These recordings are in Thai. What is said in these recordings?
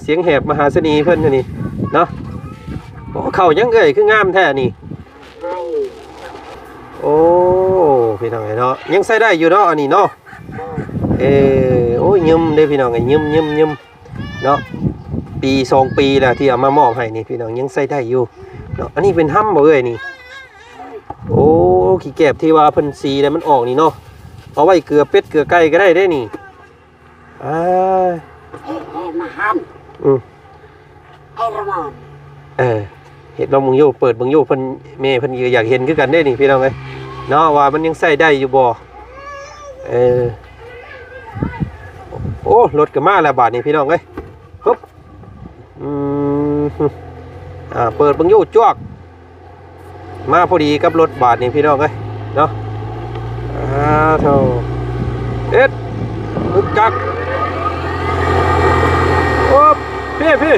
เสียงแหบมหาเสนีเพิ่นนี่เนาะโอ้เข่ายังเอ่ยคืองามแท้นี่โอ้พี่น้องเนาะยังใส่ได้อยู่เนาะอันนี้เนาะโอ้ยยืมได้พี่น้องไอ้ยืมเนาะปี2 ปีแล้วที่เอามามอบให้นี่พี่น้องยังใส่ได้อยู่เนาะอันนี้เป็นห้ำบ่เอ่ยนี่โอ้ขี้แกบที่ว่าเพิ่นสีแล้วมันออกนี่เนาะเอาไว้เกลือเป็ดเกลือไก่ก็ได้นี่มาหันไอ้ละมอนเห็ดลองมึงโยเปิดมึงโยเพิ่นแม่เพิ่นอยากเห็นคือกันได้นี่พี่น้องเอ้ยเนาะว่ามันยังใส่ได้อยู่บ่โอ้รถก็มาแล้วบาดนี้พี่น้องเอ้ยปึ๊บเปิดมึงโยจวกมาพอดีกับรถบาดนี้พี่น้องเอ้ยเนาะโธ่มึกจักโอ้พี่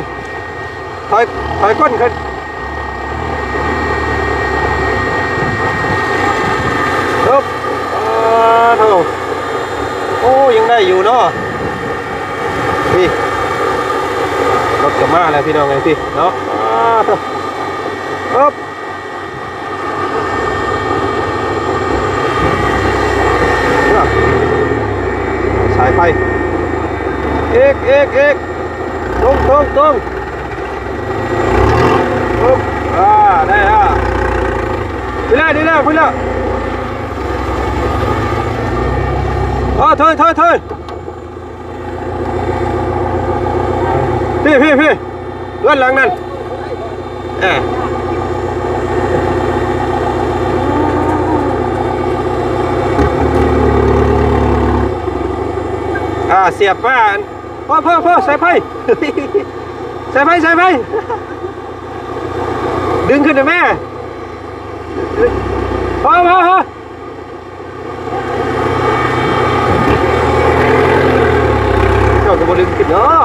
ถอยก้นขึ้นครับโธ่โอ้ยังได้อยู่เนาะพี่รถกระมาแล้วพี่น้องไงพี่เนาะโธ่ครับสายไฟเอกตรงปุ๊บได้ดีแล้วถอยพี่เลื่อนหลังนั่นเสียบป้าพ่อสายไฟดึงขึ้นนะแม่พ่อเจ้าก็บ่ดึงขึ้นเนาะ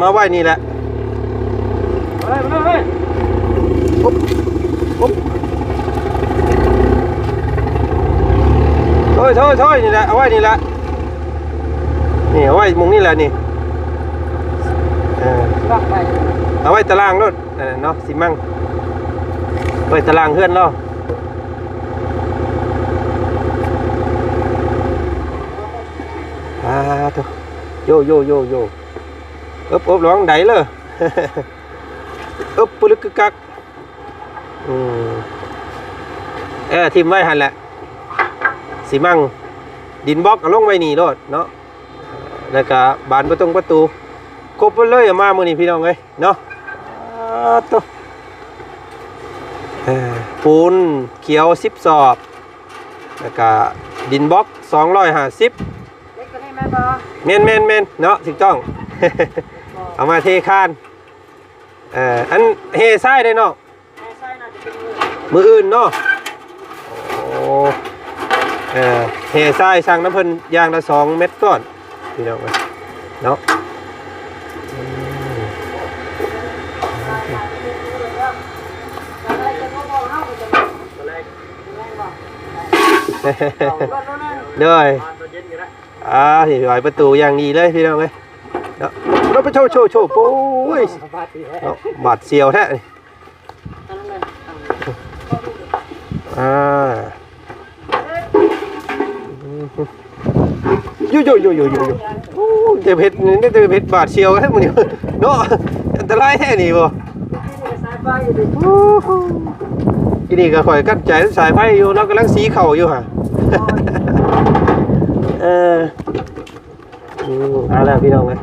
มาไว้นี่แหละมาเลยปุ๊บถอยนี่แหละเอาไว้นี่แหละนี่เอาไว้มุงนี่แหละนี่เอาไว้ตารางรถเนาะสิมั่งไว้ตารางเพื่อนเนาะโยอบร้องไดเลยปลึกกักทีมไว้หันแหละสีมั่งดินบล็อกเอาลงไว้นี่รถเนาะแล้วก็บานประตูครบเลยมามือนี่พี่น้องเลยเนาะตัวปูนเขียว10 สอบแล้วก็ดินบล็อก250เมนเนาะถูกต้องเอามาเทคานอันเฮไส้ได้เนาะมืออื่นเนาะเฮไส้สั่งน้ำเพิ่นยางละ2 เม็ดก่อนพี่น้องเนาะเลยที่ปล่อยประตูอย่างดีเลยพี่น้องเลยเนาะเราไปโชว์โอ้ยบาดเสียวแท้ยูเดี๋ยวเพชรนี่เดี๋ยวเพชรบาดเสียวแท้มึงเนาะอันตรายแท้นี่บ่ทีนี้ก็คอยกั้นใจสายไฟอยู่เรากำลังสีเข่าอยู่ฮะแล้วพี่น้องเลย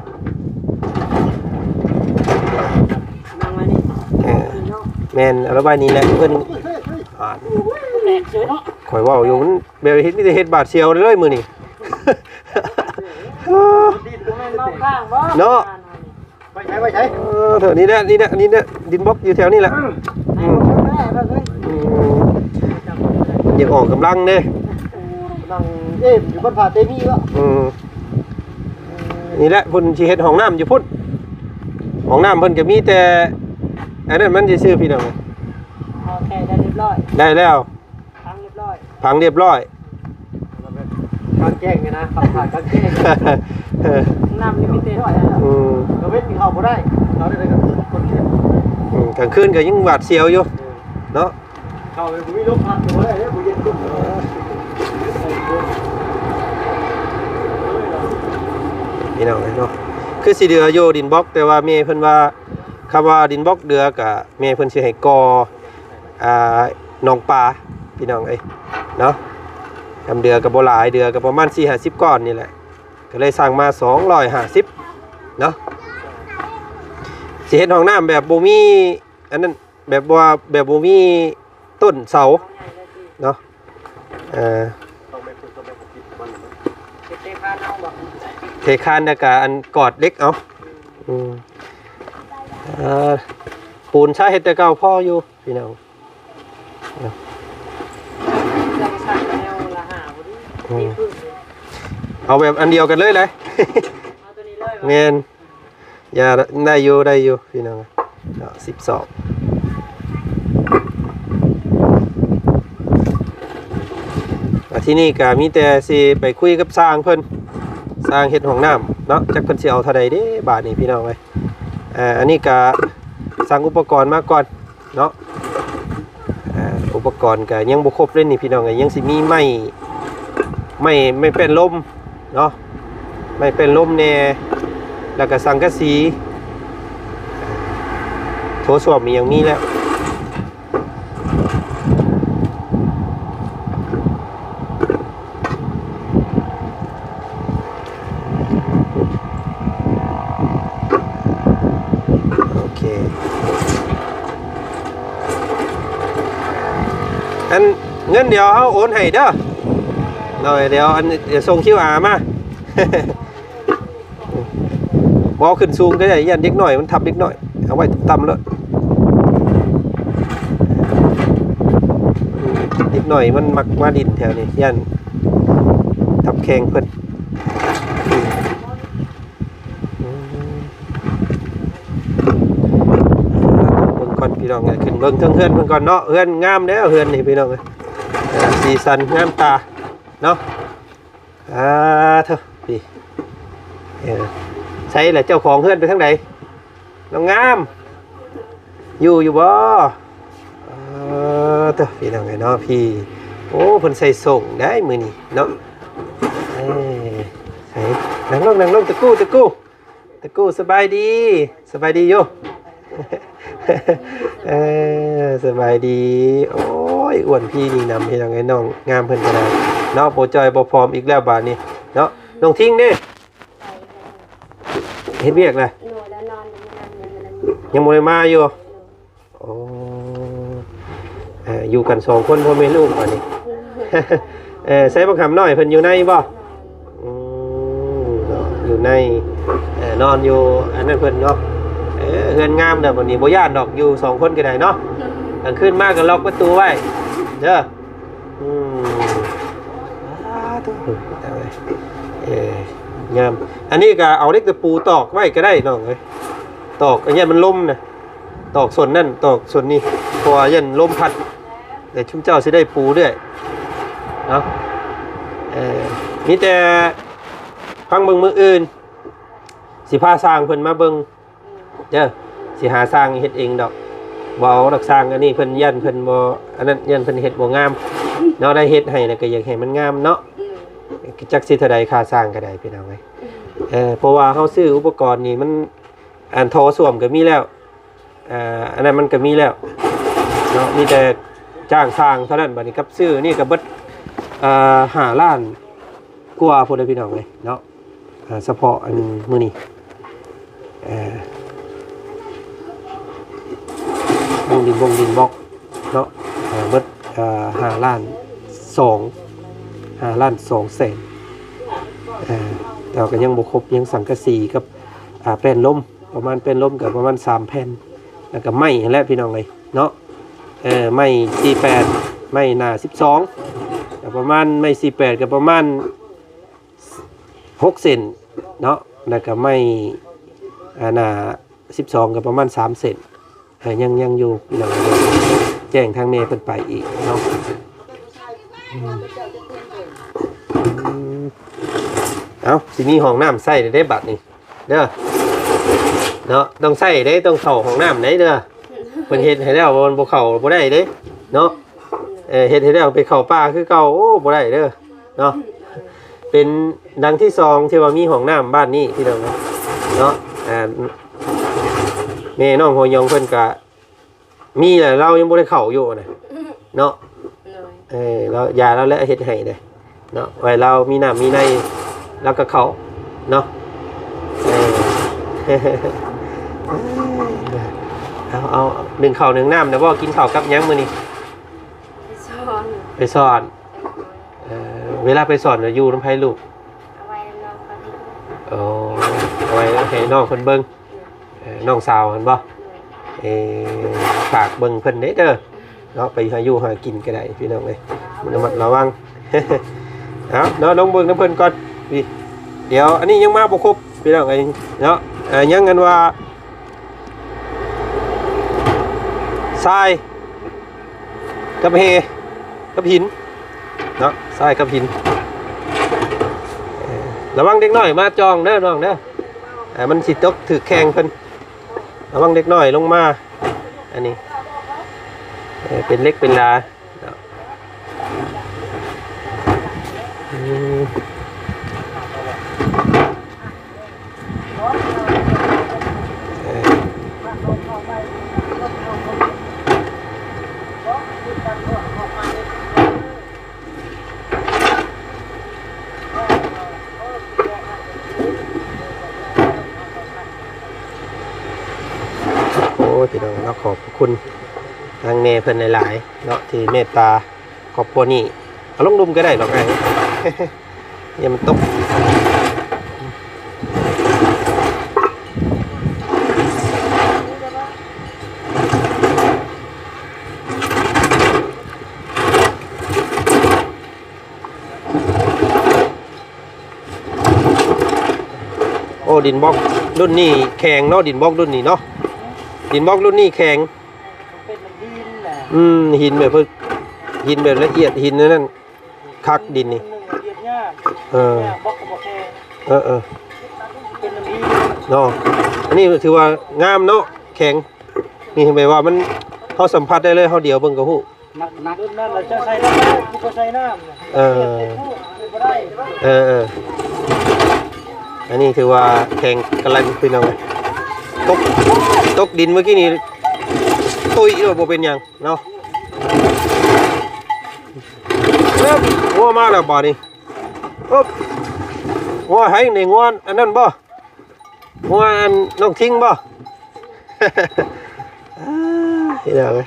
แมนเอาระบายนี้แหละเพื่อนข่อยว่าอยู่มันแบบเฮ็ดนี่จะเฮ็ดบาดเสียวเลยมือนี่เนาะไปใช้เถอะนี่แหละดินบล็อกอยู่แถวนี้แหละอยากออกกำลังเด้อยู่บนผาเตมี่วะ นี่แหละเพิ่นสิเฮ็ดห้องน้ำอยู่พุ่นห้องน้ำเพิ่นก็มีแต่อันนั้นมันสิซื้อพี่น้อง โอเคได้เรียบร้อย ได้แล้ว ทั้งเรียบร้อย พังเรียบร้อย กางแจ้งไงนะขับผ่านกางแจ้งน้ำยังไม่เตะเท่าไหร่นะ อืม เราเว้นเขาบ่ได้เราได้กับคนเขียน กลางคืนก็ยังหวาดเสียวอยู่เนาะ เขาเลยมีลมพัดตัวได้เนี่ยบุเย็นตุ้ม พี่น้องเนาะคือสิเดืออยู่ดินบล็อกแต่ว่าแม่เพิ่นว่าคำว่าดินบล็อกเดือก็แม่เพิ่นสิให้ก่อหนองปลาพี่น้องเอ้ยเนาะทำเดือก็บ่หลายเดือก็ประมาณ4-50ก้อนนี่แหละก็เลยสั่งมา250เนาะสิเฮ็ดห้องน้ำแบบบ่มีอันนั้นแบบว่าแบบบ่มีต้นเสาเนาะเตะพาน้องบอก เทคานแล้วก็อันกอดเล็กเอาปูนใช้เฮ็ดแต่เก่าพ่ออยู่พี่น้อง จะสั่งแนวละหาบุรีนี่คือ เอาแบบอันเดียวกันเลยเลย เอาตัวนี้เลย เงินอย่าได้อยู่พี่น้อง12ที่นี่ก็มีแต่สิไปคุยกับสร้างเพิ่นสร้างเฮ็ดห้องน้ำเนาะจักเพิ่นสิเอาเท่าใดเด้บาทนี่พี่น้องเอ้ยอันนี้ก็สั่งอุปกรณ์มาก่อนเนาะอุปกรณ์ก็ยังบ่ครบเลยนี่พี่น้องเอ้ยยังสิมีไม้เป็นลมเนาะไม่เป็นลมแน่แล้วก็สังกะสีโถส้วมมีอย่างนี้แล้วโอเคอันเงินเดี๋ยวเขาโอนให้เด้อหน่อยเดี๋ยวส่งคิวอามา บอขึ้นสูงก็ได้ยันเด็กหน่อยมันทับเด็กหน่อยเอาไว้ต่ำเลยเด็กหน่อยมันมักมาดินแถวนี้ยันทับแข้งเพิ่นเบิ่งก่อนพี่น้องไงขึ้นเบิ่งเทิงเฮือนเพิ่นก่อนเนาะเฮือนงามแล้วเฮือนนี่พี่น้องสีสันงามตาเนาะเถอะพี่ใช่แหละเจ้าของเฮือนไปทางไหนน้องงามอยู่บ่เถอะพี่น้องไงเนาะพี่โอ้เพิ่นใส่ส่งได้มื้อนี้เนาะใส่นั่งลงตะกู้สบายดีอยู่ สบายดีโอ้ยอ้วนพี่นี่นำพี่น้องไงน้องงามเพิ่นก็ได้เนาะโปรจอยบ่พร้อมอีกแล้วบาดนี้เนาะน้องทิ้งเด้เฮ็ดเวียกเลยยังบ่ได้มาอยู่โอ้อยู่กัน2คนพ่อแม่ลูกบาดนี้ ใส่บักหำน้อยเพิ่นอยู่ในบ่อยู่ในนอนอยู่อันนั้นเพิ่นเนาะเฮือนงามเด้อบัดนี้บ่ย่านดอกอยู่2คนก็ได้เนาะกลางคืนมาก็ล็อกประตูไว้เด้องามอันนี้ก็เอาเล็กตะปูตอกไว้ก็ได้น้องเอ้ยตอกอันนี้มันล่มนะตอกส่วนนั่นตอกส่วนนี้เพราะว่ายันลมพัดแต่ชุมเจ้าสิได้ปูด้วยเนาะมีแต่ฟังเบิ่งมืออื่นสิพาสร้างเพิ่นมาเบิ่งเด้อสิหาสร้างเฮ็ดเองดอกบ่เอาดอกสร้างอันนี้เพิ่นยันเพิ่นบ่อันนั้นยันเพิ่นเฮ็ดบ่งามเนาะได้เฮ็ดให้แล้วก็อยากให้มันงามเนาะจักสิเท่าใดค่าสร้างก็ได้พี่น้องเอ้ยเพราะว่าเฮาซื้ออุปกรณ์นี่มันอันโถส้วมก็มีแล้วอันนั้นมันก็มีแล้วเนาะมีแต่จ้างสร้างเท่านั้นบัดนี้กับซื้อนี่ก็เบิด5 ล้านกว่าพุ่นเด้อพี่น้องเอ้ยเนาะเฉพาะอันมื้อนี้วงดินบล็อกเนาะเบิด5 ล้าน2แสนแต่ก็ยังบ่ครบยังสังกะสีกับแผ่นลมประมาณแผ่นลมกับประมาณ3แผ่นแล้วก็ไม้นั่นแหละพี่น้องเอ้ยเนาะไม้48ไม้หน้า12ก็ประมาณไม้48ก็ประมาณ6 เซนเนาะ แล้วก็ไม่หนา12ก็ประมาณ3เซนยังอยู่พี่น้องแจ้งทางแม่เพิ่นไปอีกเนาะเอาสิมีห้องน้ำใส่ได้บัดนี่เด้อเนาะต้องใส่ได้ต้องเข้าห้องน้ำได้เด้อเพิ่นเฮ็ดให้แล้วบ่เข้าบ่ได้เด้เนาะเฮ็ดให้แล้วไปเข้าป่าคือเก่าโอ้บ่ได้เด้อเนาะเป็นดังที่2ที่ว่ามีห้องน้ำบ้านนี้พี่น้องเนาะแม่น้องโหยองเพิ่นก็มีแหละเรายังบ่ได้เข้าอยู่น่ะเนาะเรายาเราแล้วเฮ็ดให้เด้เนาะไว้เรามีน้ำมีในแล้วก็เข้าเนาะเอา1ข้าว1น้ำนะบ่กินข้าวกับหยังมื้อนี้ไปสอนเวลาไปสอนอยู่นำไผลูกเอาไว้ให้น้องเพิ่นเบิ่งน้องสาวหั่นบ่ฝากเบิ่งเพิ่นเด้อเนาะไปหาอยู่หากินก็ได้พี่น้องเอ้ยระมัดระวังเอาเนาะลงเบิ่งน้ำเพิ่นก่อนพี่เดี๋ยวอันนี้ยังมาบ่ครบพี่น้องเอ้ยเนาะยังกันว่าทรายกับเฮกับหินเนาะทรายกับหินระวังเด็กน้อยมาจองเด้อน้องเด้อมันสิตกถือแข้งเพิ่นระวังเด็กน้อยลงมาอันนี้เป็นเล็กเป็นลาพี่น้องเนาะขอบคุณทางเมย์เพิ่นหลายๆเนาะที่เมตตาครอบครัวนี้เอาลงดุมก็ได้หรอกไง อย่ามันตกโอ้ดินบล็อกรุ่นนี้แข็งเนาะดินบล็อกรุ่นนี้เนาะหินบล็อกรุ่นนี้แข็งหินแบบหินแบบละเอียดหินนั่นคักดินนี่เนาะอันนี้ถือว่างามเนาะแข็งนี่เห็นไหมว่ามันเขาสัมผัสได้เลยเขาเดียวเบิ่งกระหู้นักนั่นเราจะใส่น้ำกูก็ใส่น้ำอันนี้ถือว่าแข็งกำลังเป็นเอาไงตกดินเมื่อกี้นี่ตุยด้วยโบเป็นยังเนาะงัวมาแล้วบ่นี่งัวให้ในงัวอันนั้นบ่งัวอันน้องทิ้งบ่เห็นไหม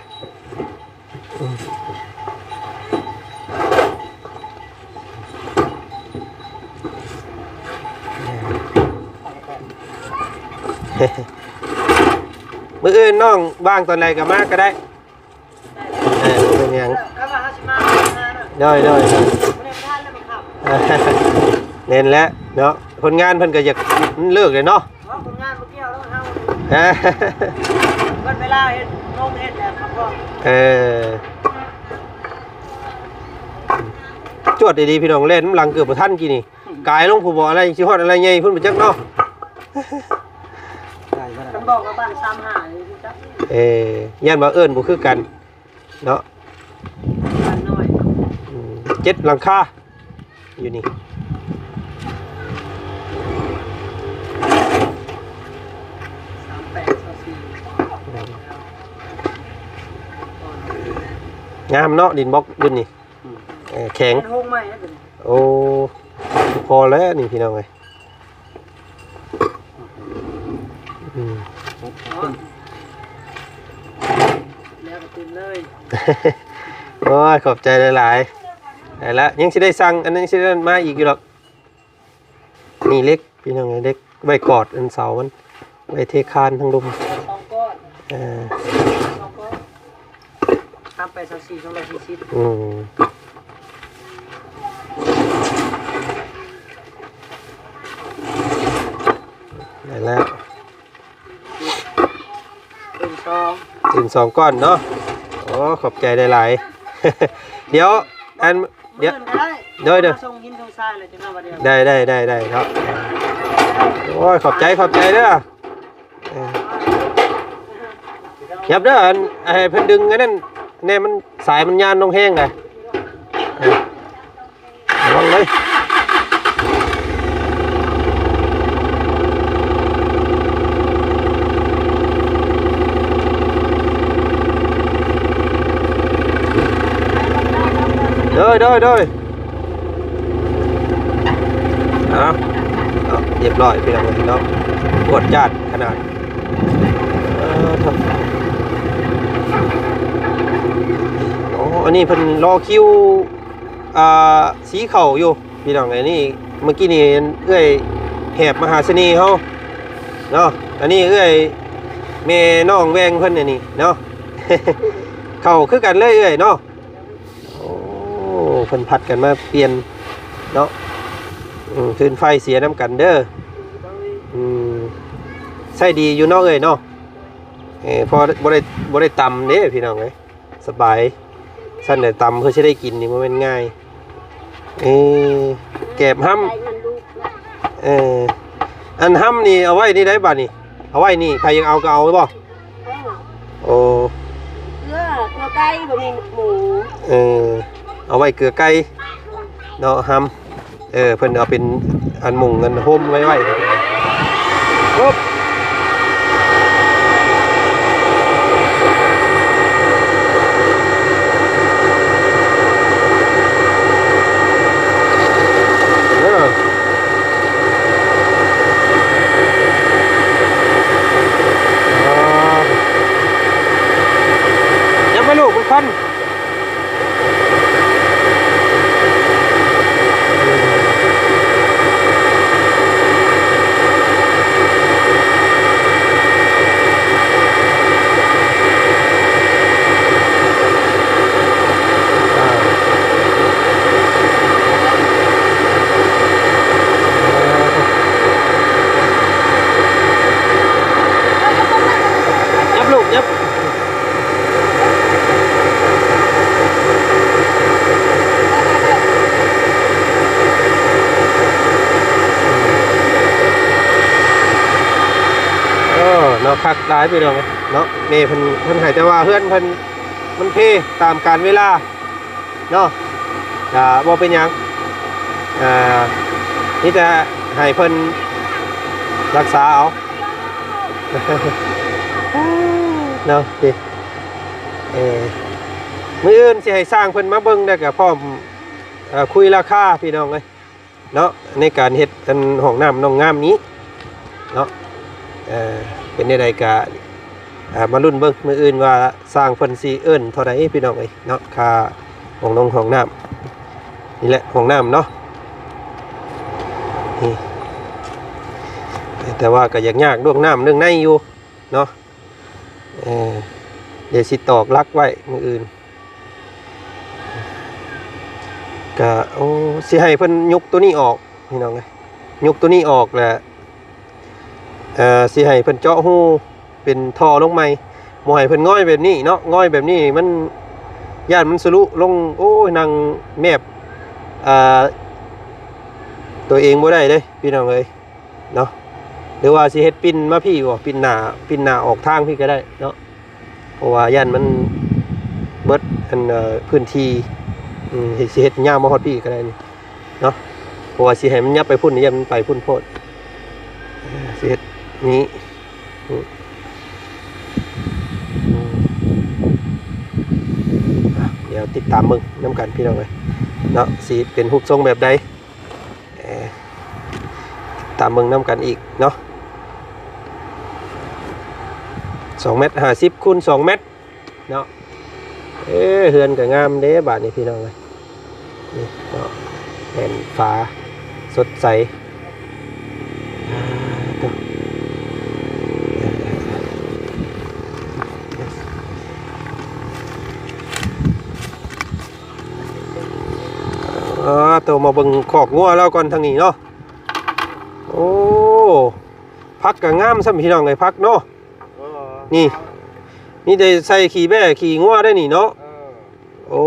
มื้ออื่นน้องว่างตอนไหนก็มาก็ได้เป็นยังได้เน้นแล้วเนาะคนงานเพิ่นก็อยากเลิกเลยเนาะคนงานเมื่อกี้แล้ววันเวลาเห็นลงเห็นแล้วครับพ่อจวดดีๆพี่น้องเล่นหลังเกือบบ่ทันกี่นี่กายลงผู้บ่อะไรสิฮอดอะไรใหญ่เพิ่นบ่จักเนาะต้องบอกว่าบ้านซ้ำหาจักย่านบ่เอิ้นบ่คือกันเนาะบ้านน้อย7หลังคาอยู่นี่งามเนาะดินบล็อกรุ่นนี้แข็งโอ้พอแล้วนี่พี่น้องเอ้ยแล้วก็ตื่นเลยโอ้ยขอบใจหลายๆได้แล้วยังสิได้สั่งอันนั้นสิได้มาอีกอยู่หรอกนี่เล็กพี่น้องเล็กไว้กอดอันเสามันไว้เทคานทั้งลุมทำไป24 240 ได้แล้ว เป็นซอง ถึง2ก้อนเนาะโอ้ขอบใจหลายๆ เดี๋ยวอันเดี๋ยว เด้อ ส่งหินส่งทรายเลยจังว่าเดียว ได้ครับโอ้ยขอบใจเด้อยับเด้ออันให้เพิ่นดึงอันนั้นแน่มันสายมันยานลงแห้งเลยระวังเลยเด้อเอาเรียบร้อยพี่น้องเนาะปวดจัดขนาดโอ้อันนี้เพิ่นรอคิวสีเข่าอยู่พี่น้องไอ้นี่เมื่อกี้นี่เอ้ยแหบมหาเสน่ห์เฮาเนาะอันนี้เอ้ยแม่น้องแวงเพิ่นนี่เนาะ เข่าคือกันเลยเอ้ยเนาะโอ้เพิ่นผัดกันมาเปลี่ยนเนาะคืนไฟเสียน้ำกันเด้อใส่ดีอยู่เนาะเอ้ยเนาะพอบ่ได้ตำเด้พี่น้องเอ้ยสบายสั้นแต่ตำเพื่อจะได้กินนี่มันง่ายแกบห้ำอันห้ำนี่เอาไว้นี่ได้บ่นี่เอาไว้นี่ใครยังเอาก็เอาบ่โอ้เกลือไก่บะหมี่หมูเอาไว้เกลือไก่เนาะห้ำเพิ่นเอาเป็นอันมุงเงินโฮมไว้ปุ๊บยังไม่ลูกมันคันเนาะคักหลายไปเลยเนาะเมย์เพิ่นหายแต่ว่าเพื่อนเพิ่นมันเพตามการเวลาเนาะบ่เป็นหยังนี่จะให้เพิ่นรักษาเอาเนาะดิมื้ออื่นสิให้สร้างเพิ่นมาเบิ่งได้ก็พร้อมคุยราคาพี่น้องเอ้ยเนาะในการเฮ็ดอันห้องน้ำน้องงามนี้เนาะเป็นใดๆกะมารุ่นเบิ่งมื้ออื่นว่าสร้างเพิ่นสิเอิ้นเท่าใดพี่น้องเอ้ยเนาะค่าห้องน้ำนี่แหละห้องน้ำเนาะนี่แต่ว่าก็ยากๆเรื่องน้ำเรื่องในอยู่เนาะเดี๋ยวสิตอกลักไว้มื้ออื่นก็โอ้สิให้เพิ่นยกตัวนี้ออกพี่น้องเอ้ยยกตัวนี้ออกแหละสิให้เพิ่นเจาะหูเป็นท่อลงใหม่บ่ให้เพิ่นง่อยแบบนี้เนาะง่อยแบบนี้มันย่านมันสรุลงโอ้ยนางแมบตัวเองบ่ได้เด้พี่น้องเอ้ยเนาะหรือว่าสิเฮ็ดปิ้นมาพี่บ่ปิ้นหน้าออกทางพี่ก็ได้เนาะเพราะว่าย่านมันเบิดอันพื้นที่สิเฮ็ดยาวมาฮอดพี่ก็ได้นี่เนาะเพราะว่าสิให้มันยับไปพุ่นนี่ยับมันไปพุ่นโพดสิเฮ็ดนี้เดี๋ยวติดตามมึงน้ำกันพี่น้องเลยเนาะสีเป็นหุบทรงแบบใดตามมึงน้ำกันอีกเนาะ2.50 คูณ 2 เมตรเนาะเฮือนก็งามเด้บาทนี้พี่น้องเลยนี่เนาะแผ่นฟ้าสดใสตัวมาเบิ่งขอกงัวแล้วก่อนทางนี้เนาะโอ้ พักก็งามซ้ำพี่น้องไอ้พักเนาะ เออ นี่ได้ใส่ขี่แบ่ขี่งัวได้นี่เนาะ เออ โอ้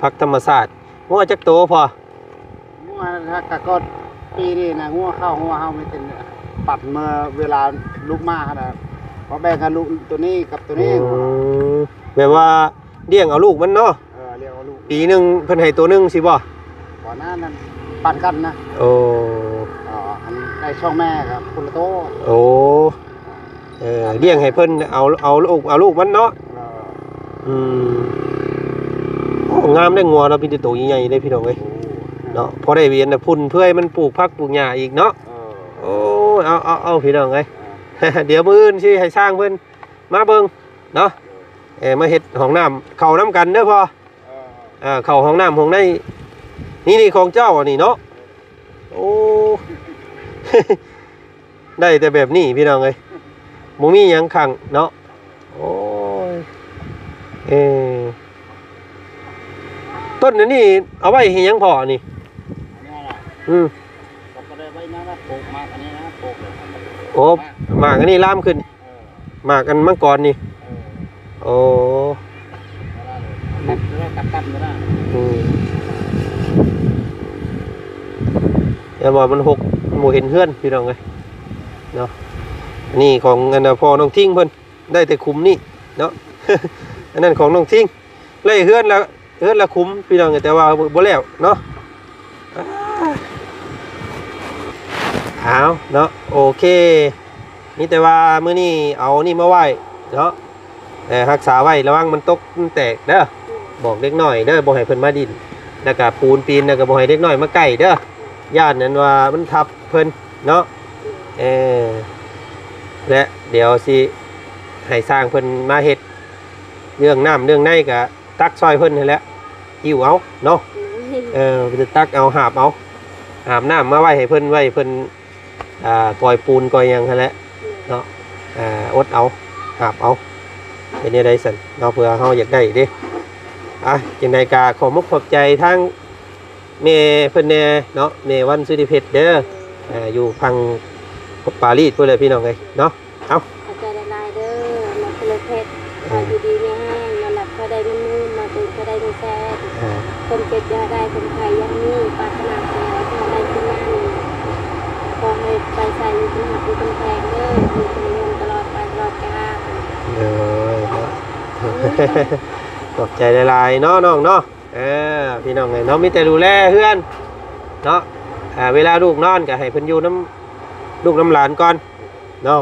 พักธรรมศาสตร์งัวจักโตพอ งัวถ้าก็ปีนี้นะงัวเข้างัวเฮาไม่เป็นปัดเมื่อเวลาลูกมาขนาดพอแบ่งกันลูกตัวนี้กับตัวนี้ แบบว่าเลี้ยงเอาลูกมันเนาะ เรียกว่าลูก ปีหนึงเพิ่นให้ตัวหนึงสิบ่ ก่อนหน้านั้นปัดกันนะ โอ้ อันได้ช่องแม่ครับคุณละโต โอ้เลี้ยงให้เพิ่นเอาลูกมันเนาะ อืมโอ้งามได้งัวเราะพี่ตัวใหญ่ๆได้พี่น้องเอ้ยเนาะพอได้เวียนน่ะพุ่นเพื่อให้มันปลูกผักปลูกหญ้าอีกเนาะโอ้เอาพี่น้องเอ้ย เดี๋ยวมื้ออื่นสิให้สร้างเพิ่นมาเบิ่งเนาะมาเฮ็ดห้องน้ำเข้าน้ำกันเด้อพ่อเข้าห้องน้ำห้องในนี่ของเจ้าอันนี้เนาะโอ้ ได้แต่แบบนี้พี่น้องเอ้ยบ่มีหยังขังเนาะโอ้ยต้นอันนี้เอาไว้ให้หยังพ่อนี่ นี่แหละ ก็ได้ไว้นะปลูกมาอันนี้นะปลูก โอ้หมากอันนี้ลามขึ้นหมากอันมังกรนี่โอ้ ตัดแล้วตัดไม่ได้ อย่าบอกมันหกหมู่เห็นเพื่อนพี่น้องเลยเนาะนี่ของอันน่ะพอน้องทิ้งเพิ่นได้แต่คุ้มนี่เนาะ อันนั้นของน้องทิ้งไล่เฮือนละคุ้มพี่น้องแต่ว่าบ่แล้วเนาะเอาเนาะโอเคนี่แต่ว่ามื้อนี้เอานี่มาไว้เนาะรักษาไว้ระวังมันตกมันแตกเด้อบอกเด็กน้อยเด้อบ่ให้เพิ่นมาดินแล้วก็ปูนปีนแล้วก็บ่ให้เด็กน้อยมาใกล้เด้อย่านนั้นว่ามันทับเพิ่นเนาะและเดี๋ยวสิให้สร้างเพิ่นมาเฮ็ดเรื่องน้ำเรื่องในก็ตักซอยเพิ่นนั่นแหละหิวเอาเนาะจะตักเอาหาบน้ำมาไว้ให้เพิ่นปล่อยปูนก่อยหยังนั่นแหละเนาะอดเอาหาบเอาเป็นยังไงสั่นเนาะเพื่อเฮาอยากได้เด้จังได๋ก็ขอมุกขอบใจทั้งแม่เพิ่นแน่เนาะแม่วันสุริเพชรเด้ออยู่พังปารีสพุ่นเลยพี่น้องเอ้ยเนาะเอา อาจารย์นายเด้อมาเป็นเพชรมาอยู่ดีไม่แห้งมาหลับก็ได้เงินมาตื่นก็ได้เงินแสนคนเก็บยาได้คนไข้ยังมีปรารถนาขอให้ได้ขึ้นนั่นขอให้ไปใส่อยู่ที่หักอยู่เป็นแพงเด้อมีเป็นเงินตลอดไปตลอดกาล เนาะ ขอบใจหลายๆเนาะน้องเนาะพี่น้องเอ้ยเนาะมีแต่ดูแลเพื่อนเนาะเวลาลูกนอนก็ให้เพิ่นอยู่น้ำลูกน้ำหลานก่อนเนาะ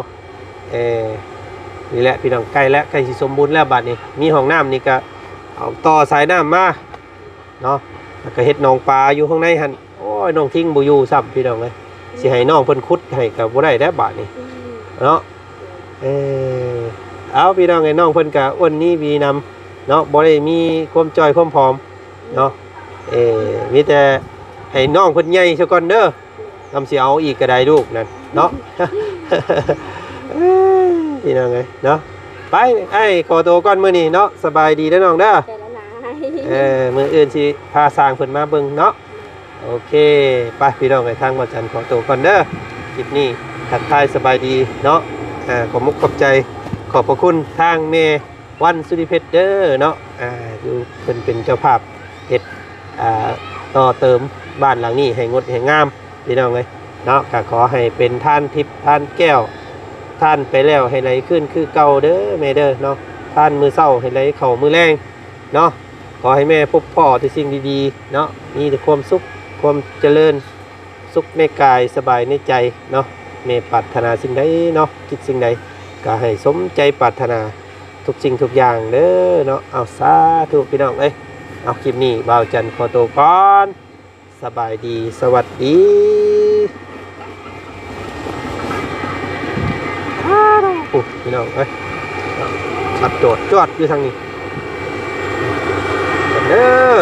นี่แหละพี่น้องใกล้สิสมบูรณ์แล้วบัดนี้มีห้องน้ำนี่ก็เอาต่อสายน้ำมาเนาะแล้วก็เฮ็ดหนองปลาอยู่ข้างในหั่นโอ้ยน้องทิ้งบ่อยู่ซ้ำพี่น้องเอ้ยสิให้น้องเพิ่นขุดให้ก็บ่ได้แล้วบัดนี้เนาะเอาพี่น้องไอ้น้องเพิ่นก็อ้วนนี่วีนำเนาะบ่ได้มีความจ้อยความผอมเนาะมีแต่ให้น้องเพิ่นใหญ่ซะก่อนเด้อทำสิเอาอีกก็ได้ลูกนั่นเนาะ พี่น้องเอ้ยเนาะไปไอ้ขอตัวก่อนมื้อนี้เนาะสบายดีเด้อน้องเด้อ แต่ละนาย มื้ออื่นสิพาสร้างเพิ่นมาเบิ่งเนาะโอเคไปพี่น้องไอ้ทางบ่จันขอตัวก่อนเด้อคลิปนี้ทักทายสบายดีเนาะขอบมุกขอบใจขอบพระคุณทางแม่วันสุริเพชรเด้อเนาะดูเป็นเจ้าภาพเฮ็ดต่อเติมบ้านหลังนี้ให้งดให้งามพี่น้องเอ้ยเนาะก็ขอให้เป็นท่านทิพย์ท่านแก้วท่านไปแล้วให้ไหลขึ้นคือเก่าเด้อแม่เด้อเนาะท่านมือเศร้าให้ไหลเข่ามือแรงเนาะขอให้แม่พบพ่อที่สิ่งดีๆเนาะมีแต่ความสุขความเจริญสุขในกายสบายในใจเนาะแม่ปรารถนาสิ่งใดเนาะคิดสิ่งใดก็ให้สมใจปรารถนาทุกสิ่งทุกอย่างเด้อเนาะเอาสาธุพี่น้องเอ้ยเอาคลิปนี้บ่าวจันทร์ขอตัวก่อนสบายดีสวัสดีพี่น้องเอ้ยขับโจดจอดอยู่ทางนี้เด้อ